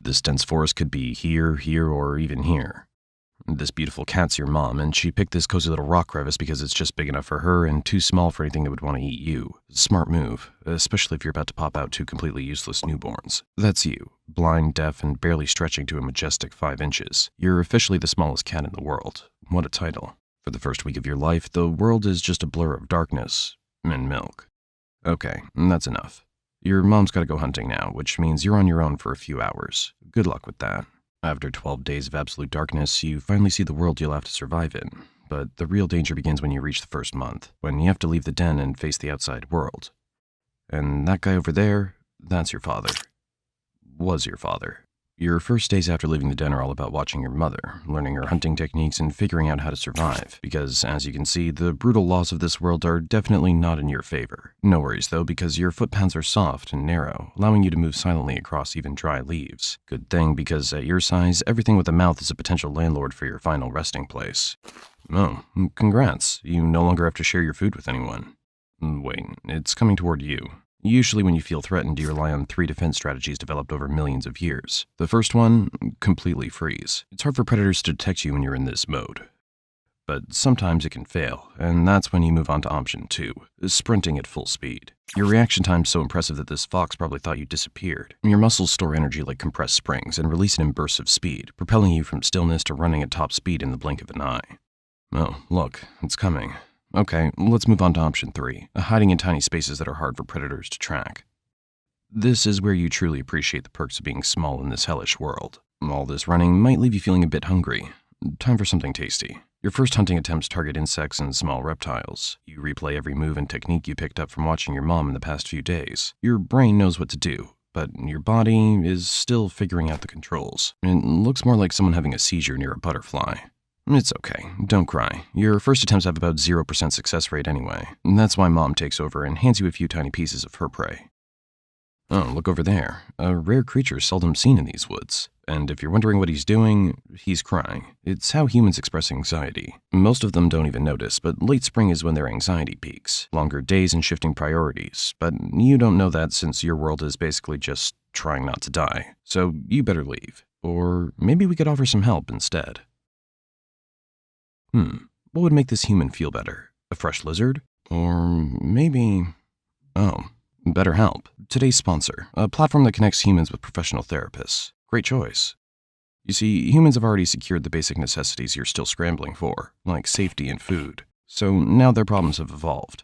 This dense forest could be here, here, or even here. This beautiful cat's your mom, and she picked this cozy little rock crevice because it's just big enough for her and too small for anything that would want to eat you. Smart move, especially if you're about to pop out two completely useless newborns. That's you, blind, deaf, and barely stretching to a majestic 5 inches. You're officially the smallest cat in the world. What a title. For the first week of your life, the world is just a blur of darkness and milk. Okay, that's enough. Your mom's gotta go hunting now, which means you're on your own for a few hours. Good luck with that. After 12 days of absolute darkness, you finally see the world you'll have to survive in. But the real danger begins when you reach the first month, when you have to leave the den and face the outside world. And that guy over there, that's your father. Was your father. Your first days after leaving the den are all about watching your mother, learning her hunting techniques, and figuring out how to survive. Because, as you can see, the brutal laws of this world are definitely not in your favor. No worries, though, because your footpaths are soft and narrow, allowing you to move silently across even dry leaves. Good thing, because at your size, everything with a mouth is a potential landlord for your final resting place. Oh, congrats. You no longer have to share your food with anyone. Wait, it's coming toward you. Usually when you feel threatened, you rely on 3 defense strategies developed over millions of years. The first one, completely freeze. It's hard for predators to detect you when you're in this mode. But sometimes it can fail, and that's when you move on to option 2, sprinting at full speed. Your reaction time's so impressive that this fox probably thought you disappeared. Your muscles store energy like compressed springs and release it in bursts of speed, propelling you from stillness to running at top speed in the blink of an eye. Oh, look, it's coming. Okay, let's move on to option 3, hiding in tiny spaces that are hard for predators to track. This is where you truly appreciate the perks of being small in this hellish world. All this running might leave you feeling a bit hungry. Time for something tasty. Your first hunting attempts target insects and small reptiles. You replay every move and technique you picked up from watching your mom in the past few days. Your brain knows what to do, but your body is still figuring out the controls. It looks more like someone having a seizure near a butterfly. It's okay, don't cry. Your first attempts have about 0% success rate anyway. That's why Mom takes over and hands you a few tiny pieces of her prey. Oh, look over there. A rare creature seldom seen in these woods. And if you're wondering what he's doing, he's crying. It's how humans express anxiety. Most of them don't even notice, but late spring is when their anxiety peaks. Longer days and shifting priorities. But you don't know that since your world is basically just trying not to die. So you better leave. Or maybe we could offer some help instead. What would make this human feel better? A fresh lizard? Or maybe... Oh, BetterHelp. Today's sponsor, a platform that connects humans with professional therapists. Great choice. You see, humans have already secured the basic necessities you're still scrambling for, like safety and food. So now their problems have evolved.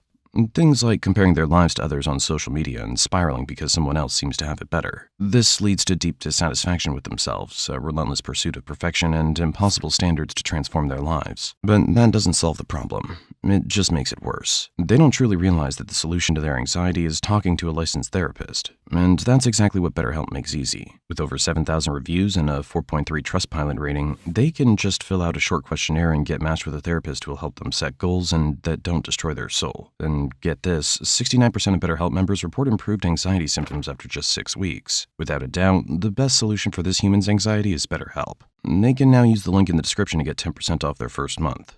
Things like comparing their lives to others on social media and spiraling because someone else seems to have it better. This leads to deep dissatisfaction with themselves, a relentless pursuit of perfection, and impossible standards to transform their lives. But that doesn't solve the problem. It just makes it worse. They don't truly realize that the solution to their anxiety is talking to a licensed therapist. And that's exactly what BetterHelp makes easy. With over 7,000 reviews and a 4.3 Trustpilot rating, they can just fill out a short questionnaire and get matched with a therapist who will help them set goals and that don't destroy their soul. And get this, 69% of BetterHelp members report improved anxiety symptoms after just 6 weeks. Without a doubt, the best solution for this human's anxiety is BetterHelp. They can now use the link in the description to get 10% off their first month.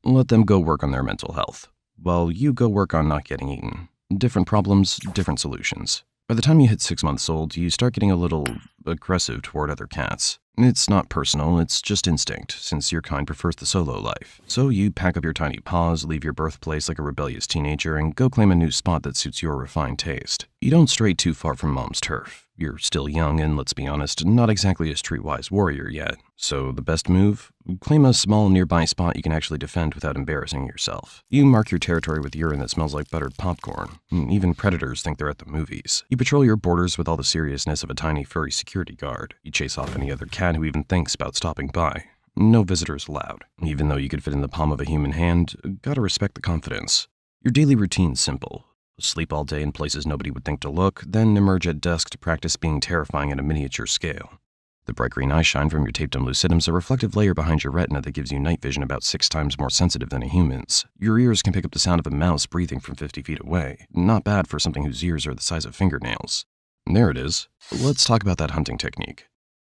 Let them go work on their mental health, while you go work on not getting eaten. Different problems, different solutions. By the time you hit 6 months old, you start getting a little aggressive toward other cats. It's not personal, it's just instinct, since your kind prefers the solo life. So you pack up your tiny paws, leave your birthplace like a rebellious teenager, and go claim a new spot that suits your refined taste. You don't stray too far from Mom's turf. You're still young and, let's be honest, not exactly a streetwise warrior yet. So the best move? Claim a small nearby spot you can actually defend without embarrassing yourself. You mark your territory with urine that smells like buttered popcorn. Even predators think they're at the movies. You patrol your borders with all the seriousness of a tiny furry security guard. You chase off any other cat who even thinks about stopping by. No visitors allowed. Even though you could fit in the palm of a human hand, gotta respect the confidence. Your daily routine's simple. Sleep all day in places nobody would think to look, then emerge at dusk to practice being terrifying at a miniature scale. The bright green eye shine from your tapetum lucidum's a reflective layer behind your retina that gives you night vision about 6 times more sensitive than a human's. Your ears can pick up the sound of a mouse breathing from 50 feet away. Not bad for something whose ears are the size of fingernails. There it is. Let's talk about that hunting technique.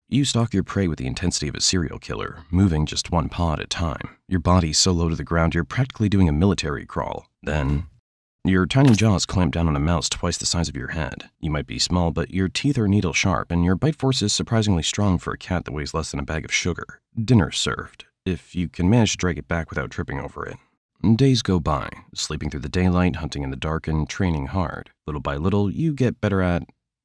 You stalk your prey with the intensity of a serial killer, moving just one paw at a time. Your body's so low to the ground you're practically doing a military crawl. Then Your tiny jaws clamp down on a mouse twice the size of your head. You might be small, but your teeth are needle sharp, and your bite force is surprisingly strong for a cat that weighs less than a bag of sugar. Dinner served, if you can manage to drag it back without tripping over it. Days go by, sleeping through the daylight, hunting in the dark, and training hard. Little by little, you get better at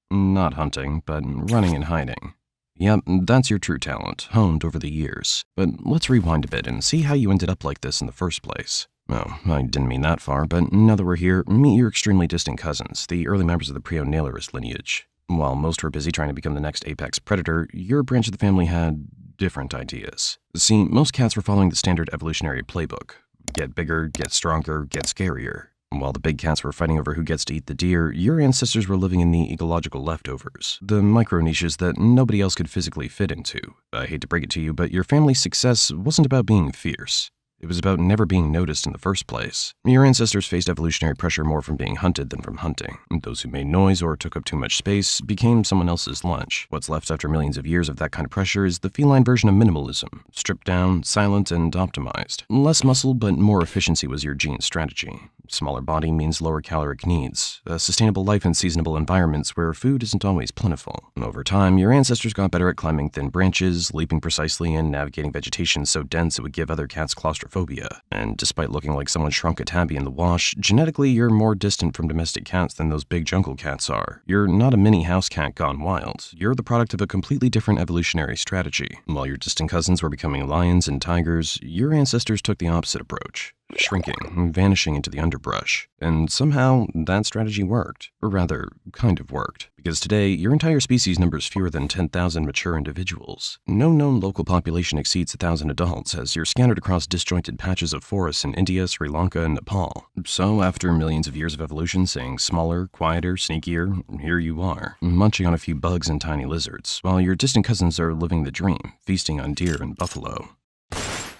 not hunting, but running and hiding. Yep, that's your true talent, honed over the years. But let's rewind a bit and see how you ended up like this in the first place. Oh, I didn't mean that far, but now that we're here, meet your extremely distant cousins, the early members of the Preonailurus lineage. While most were busy trying to become the next apex predator, your branch of the family had different ideas. See, most cats were following the standard evolutionary playbook. Get bigger, get stronger, get scarier. While the big cats were fighting over who gets to eat the deer, your ancestors were living in the ecological leftovers, the micro-niches that nobody else could physically fit into. I hate to break it to you, but your family's success wasn't about being fierce. It was about never being noticed in the first place. Your ancestors faced evolutionary pressure more from being hunted than from hunting. Those who made noise or took up too much space became someone else's lunch. What's left after millions of years of that kind of pressure is the feline version of minimalism. Stripped down, silent, and optimized. Less muscle, but more efficiency was your gene strategy. Smaller body means lower caloric needs, a sustainable life in seasonable environments where food isn't always plentiful. Over time, your ancestors got better at climbing thin branches, leaping precisely, and navigating vegetation so dense it would give other cats claustrophobia. And despite looking like someone shrunk a tabby in the wash, genetically you're more distant from domestic cats than those big jungle cats are. You're not a mini house cat gone wild. You're the product of a completely different evolutionary strategy. While your distant cousins were becoming lions and tigers, your ancestors took the opposite approach. Shrinking, vanishing into the underbrush. And somehow, that strategy worked. Or rather, kind of worked. Because today, your entire species numbers fewer than 10,000 mature individuals. No known local population exceeds 1,000 adults, as you're scattered across disjointed patches of forests in India, Sri Lanka, and Nepal. So, after millions of years of evolution saying smaller, quieter, sneakier, here you are, munching on a few bugs and tiny lizards, while your distant cousins are living the dream, feasting on deer and buffalo.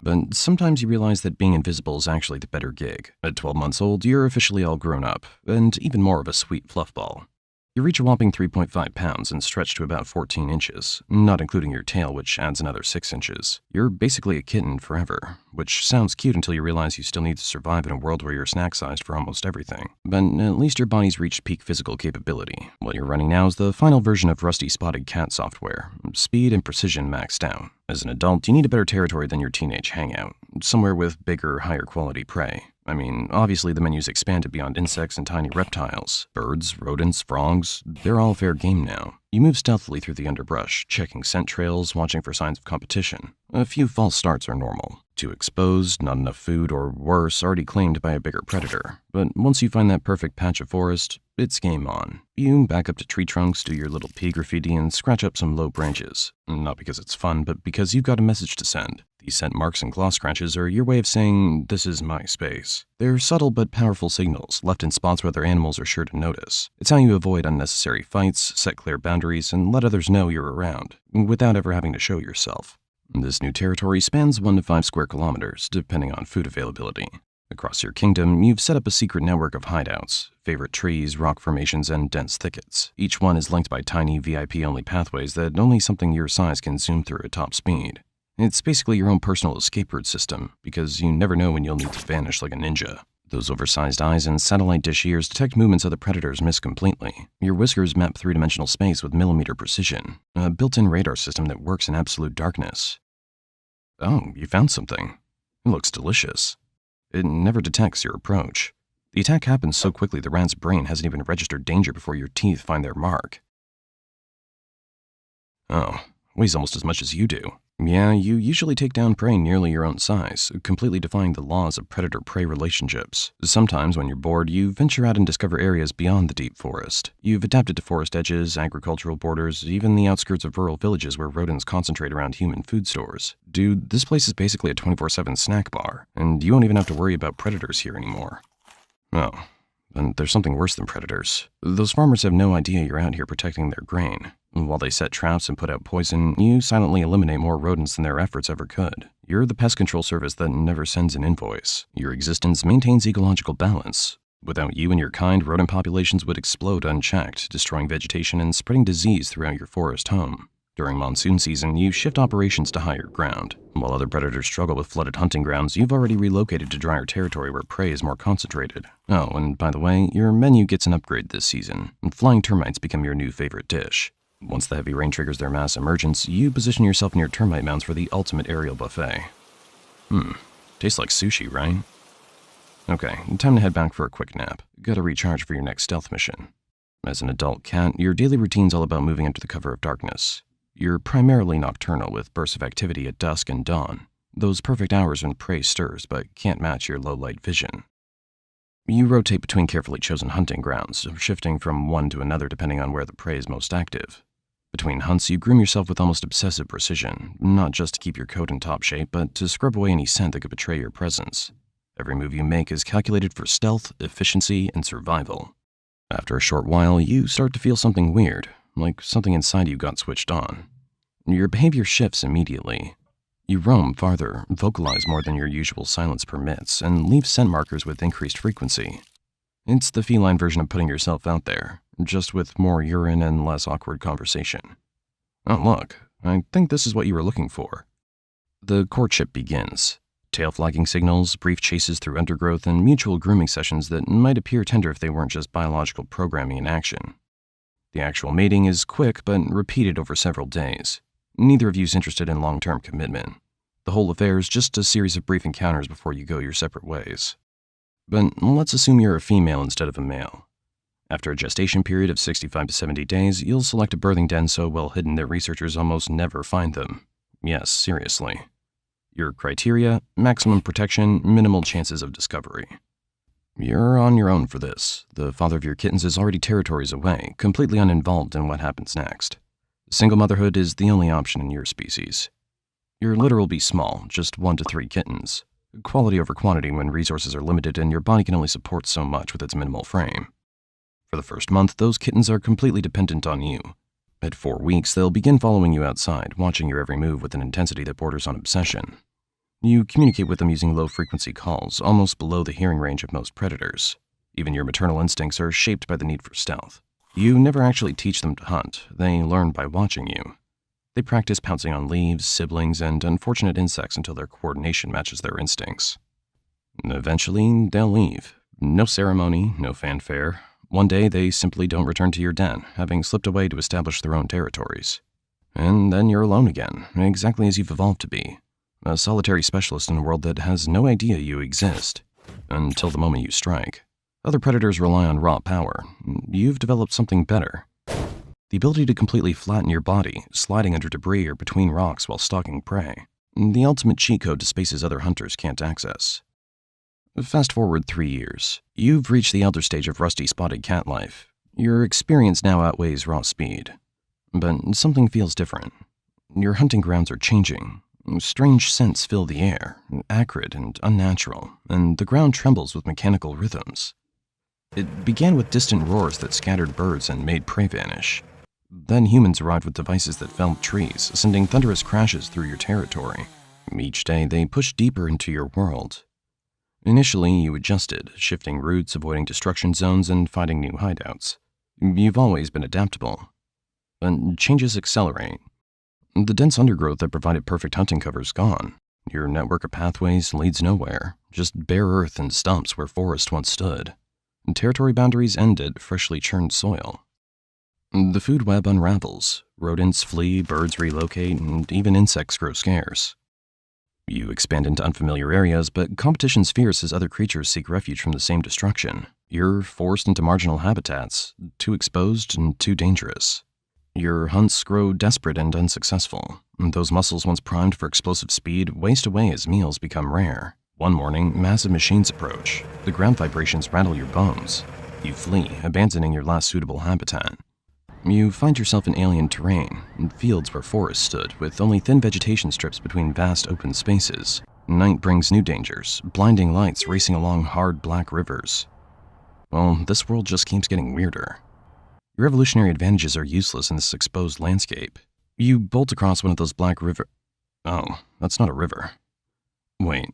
But sometimes you realize that being invisible is actually the better gig. At 12 months old, you're officially all grown up, and even more of a sweet fluffball. You reach a whopping 3.5 pounds and stretch to about 14 inches, not including your tail, which adds another 6 inches. You're basically a kitten forever, which sounds cute until you realize you still need to survive in a world where you're snack-sized for almost everything. But at least your body's reached peak physical capability. What you're running now is the final version of rusty spotted cat software, speed and precision maxed out. As an adult, you need a better territory than your teenage hangout, somewhere with bigger, higher quality prey. I mean, obviously the menu's expanded beyond insects and tiny reptiles. Birds, rodents, frogs, they're all fair game now. You move stealthily through the underbrush, checking scent trails, watching for signs of competition. A few false starts are normal. Too exposed, not enough food, or worse, already claimed by a bigger predator. But once you find that perfect patch of forest, it's game on. You back up to tree trunks, do your little pea graffiti, and scratch up some low branches. Not because it's fun, but because you've got a message to send. These scent marks and claw scratches are your way of saying, this is my space. They're subtle but powerful signals, left in spots where other animals are sure to notice. It's how you avoid unnecessary fights, set clear boundaries, and let others know you're around, without ever having to show yourself. This new territory spans 1 to 5 square kilometers, depending on food availability. Across your kingdom, you've set up a secret network of hideouts, favorite trees, rock formations, and dense thickets. Each one is linked by tiny VIP-only pathways that only something your size can zoom through at top speed. It's basically your own personal escape route system, because you never know when you'll need to vanish like a ninja. Those oversized eyes and satellite dish ears detect movements other predators miss completely. Your whiskers map three-dimensional space with millimeter precision, a built-in radar system that works in absolute darkness. Oh, you found something. It looks delicious. It never detects your approach. The attack happens so quickly the rat's brain hasn't even registered danger before your teeth find their mark. Oh, weighs almost as much as you do. Yeah, you usually take down prey nearly your own size, completely defying the laws of predator-prey relationships. Sometimes, when you're bored, you venture out and discover areas beyond the deep forest. You've adapted to forest edges, agricultural borders, even the outskirts of rural villages where rodents concentrate around human food stores. Dude, this place is basically a 24/7 snack bar, and you won't even have to worry about predators here anymore. Oh, and there's something worse than predators. Those farmers have no idea you're out here protecting their grain. While they set traps and put out poison, you silently eliminate more rodents than their efforts ever could. You're the pest control service that never sends an invoice. Your existence maintains ecological balance. Without you and your kind, rodent populations would explode unchecked, destroying vegetation and spreading disease throughout your forest home. During monsoon season, you shift operations to higher ground. While other predators struggle with flooded hunting grounds, you've already relocated to drier territory where prey is more concentrated. Oh, and by the way, your menu gets an upgrade this season, and flying termites become your new favorite dish. Once the heavy rain triggers their mass emergence, you position yourself near termite mounds for the ultimate aerial buffet. Tastes like sushi, right? Okay, time to head back for a quick nap. Gotta recharge for your next stealth mission. As an adult cat, your daily routine's all about moving under the cover of darkness. You're primarily nocturnal with bursts of activity at dusk and dawn, those perfect hours when prey stirs but can't match your low-light vision. You rotate between carefully chosen hunting grounds, shifting from one to another depending on where the prey is most active. Between hunts, you groom yourself with almost obsessive precision, not just to keep your coat in top shape, but to scrub away any scent that could betray your presence. Every move you make is calculated for stealth, efficiency, and survival. After a short while, you start to feel something weird, like something inside you got switched on. Your behavior shifts immediately. You roam farther, vocalize more than your usual silence permits, and leave scent markers with increased frequency. It's the feline version of putting yourself out there, just with more urine and less awkward conversation. Oh look, I think this is what you were looking for. The courtship begins. Tail flagging signals, brief chases through undergrowth, and mutual grooming sessions that might appear tender if they weren't just biological programming in action. The actual mating is quick but repeated over several days. Neither of you's interested in long-term commitment. The whole affair is just a series of brief encounters before you go your separate ways. But let's assume you're a female instead of a male. After a gestation period of 65 to 70 days, you'll select a birthing den so well hidden that researchers almost never find them. Yes, seriously. Your criteria: maximum protection, minimal chances of discovery. You're on your own for this. The father of your kittens is already territories away, completely uninvolved in what happens next. Single motherhood is the only option in your species. Your litter will be small, just 1 to 3 kittens. Quality over quantity when resources are limited and your body can only support so much with its minimal frame. For the first month, those kittens are completely dependent on you. At 4 weeks, they'll begin following you outside, watching your every move with an intensity that borders on obsession. You communicate with them using low-frequency calls, almost below the hearing range of most predators. Even your maternal instincts are shaped by the need for stealth. You never actually teach them to hunt. They learn by watching you. They practice pouncing on leaves, siblings, and unfortunate insects until their coordination matches their instincts. Eventually, they'll leave. No ceremony, no fanfare. One day, they simply don't return to your den, having slipped away to establish their own territories. And then you're alone again, exactly as you've evolved to be. A solitary specialist in a world that has no idea you exist, until the moment you strike. Other predators rely on raw power. You've developed something better. The ability to completely flatten your body, sliding under debris or between rocks while stalking prey. The ultimate cheat code to spaces other hunters can't access. Fast forward 3 years. You've reached the elder stage of rusty spotted cat life. Your experience now outweighs raw speed. But something feels different. Your hunting grounds are changing. Strange scents fill the air, acrid and unnatural, and the ground trembles with mechanical rhythms. It began with distant roars that scattered birds and made prey vanish. Then humans arrived with devices that felled trees, sending thunderous crashes through your territory. Each day, they pushed deeper into your world. Initially, you adjusted, shifting routes, avoiding destruction zones, and finding new hideouts. You've always been adaptable. But changes accelerate. The dense undergrowth that provided perfect hunting cover is gone. Your network of pathways leads nowhere, just bare earth and stumps where forest once stood. Territory boundaries end at freshly churned soil. The food web unravels. Rodents flee, birds relocate, and even insects grow scarce. You expand into unfamiliar areas, but competition's fierce as other creatures seek refuge from the same destruction. You're forced into marginal habitats, too exposed and too dangerous. Your hunts grow desperate and unsuccessful. Those muscles once primed for explosive speed waste away as meals become rare. One morning, massive machines approach. The ground vibrations rattle your bones. You flee, abandoning your last suitable habitat. You find yourself in alien terrain, in fields where forests stood, with only thin vegetation strips between vast open spaces. Night brings new dangers, blinding lights racing along hard black rivers. Well, this world just keeps getting weirder. Your evolutionary advantages are useless in this exposed landscape. You bolt across one of those black river... Oh, that's not a river. Wait,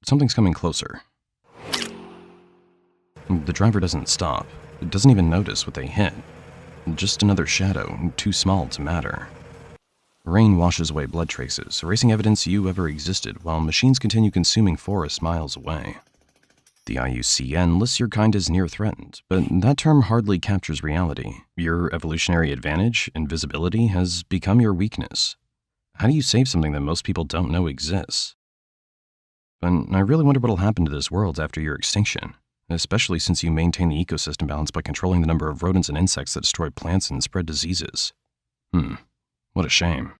something's coming closer. The driver doesn't stop. It doesn't even notice what they hit. Just another shadow, too small to matter. Rain washes away blood traces, erasing evidence you ever existed, while machines continue consuming forests miles away. The IUCN lists your kind as near threatened, but that term hardly captures reality. Your evolutionary advantage, invisibility, has become your weakness. How do you save something that most people don't know exists? But I really wonder what'll happen to this world after your extinction, especially since you maintain the ecosystem balance by controlling the number of rodents and insects that destroy plants and spread diseases. What a shame.